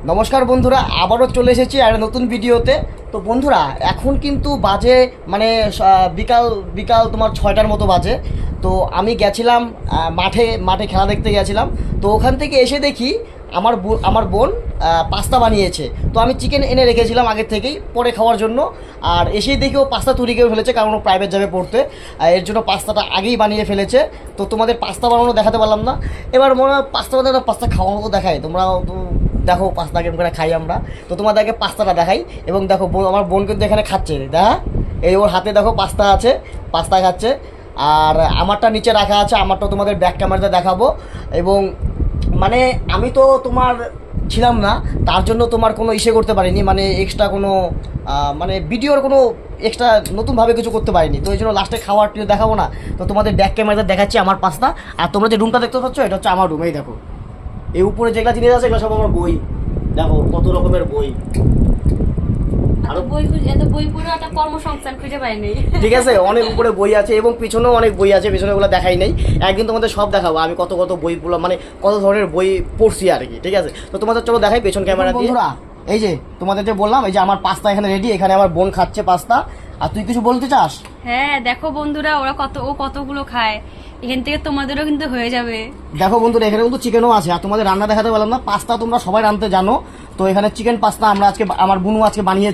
নমস্কার বন্ধুরা, আবারও চলে এসেছি আর নতুন ভিডিওতে। তো বন্ধুরা, এখন কিন্তু বাজে মানে বিকাল বিকাল তোমার 6টার মতো বাজে। তো আমি গেছিলাম মাঠে খেলা দেখতে গেছিলাম। তো ওখান থেকে এসে দেখি আমার বোন পাস্তা বানিয়েছে। তো আমি চিকেন এনে রেখেছিলাম আগের থেকেই পরে খাওয়ার জন্য। আর এসেই দেখি ও পাস্তা তৈরি করে ফেলেছে, কারণ ও প্রাইভেট যাবে পড়তে। এর জন্য পাস্তাটা আগেই বানিয়ে ফেলেছে। তো তোমাদের পাস্তা বানানো দেখাতে পারলাম না। এবার মনে হয় পাস্তা খাওয়ানো তো দেখায়, তোমরাও তো দেখো পাস্তা কেমন করে খাই আমরা। তো তোমাদেরকে পাস্তাটা দেখাই। এবং দেখো আমার বোন কিন্তু এখানে খাচ্ছে, দেখা এই ওর হাতে দেখো পাস্তা আছে, পাস্তা খাচ্ছে। আর আমারটা নিচে রাখা আছে, আমারটা তোমাদের ব্যাক ক্যামেরাতে দেখাবো। এবং মানে আমি তো তোমার ছিলাম না, তার জন্য তোমার কোনো ইসে করতে পারিনি, মানে এক্সট্রা কোনো মানে ভিডিওর কোনো এক্সট্রা নতুনভাবে কিছু করতে পারিনি। তো এই জন্য লাস্টে খাওয়ার দেখাবো না। তো তোমাদের ব্যাক ক্যামেরাতে দেখাচ্ছি আমার পাস্তা। আর তোমরা যে রুমটা দেখতে পাচ্ছ, এটা হচ্ছে আমার রুম। এই দেখো এই উপরে যেগুলো জিনিস আছে এগুলো সব আমার বই। দেখো কত রকমের বই। ঠিক আছে, অনেক উপরে বই আছে এবং পিছনেও অনেক বই আছে, পিছনে ওগুলো দেখাই নেই। একদিন তোমাদের সব দেখাবো আমি কত কত বইগুলো, মানে কত ধরনের বই পড়ছি আর কি। ঠিক আছে, তো তোমাদের চলো দেখাই পেছন ক্যামেরা দিয়ে। এই যে তোমাদের যে বললাম, এই যে আমার পাস্তা এখানে রেডি, এখানে আমার বোন খাচ্ছে পাস্তা। আর তুই কিছু বলতে চাস? হ্যাঁ দেখো বন্ধুরা, ওরা কতগুলো খায়, এখান থেকে তোমাদেরও কিন্তু হয়ে যাবে। দেখো বন্ধুরা, এখানে কিন্তু চিকেনও আছে। আর তোমাদের রান্না দেখাতে পারলাম না, পাস্তা তোমরা সবাই রাঁধতে জানো। তো এখানে চিকেন পাস্তা আমার বোনও আজকে বানিয়েছে।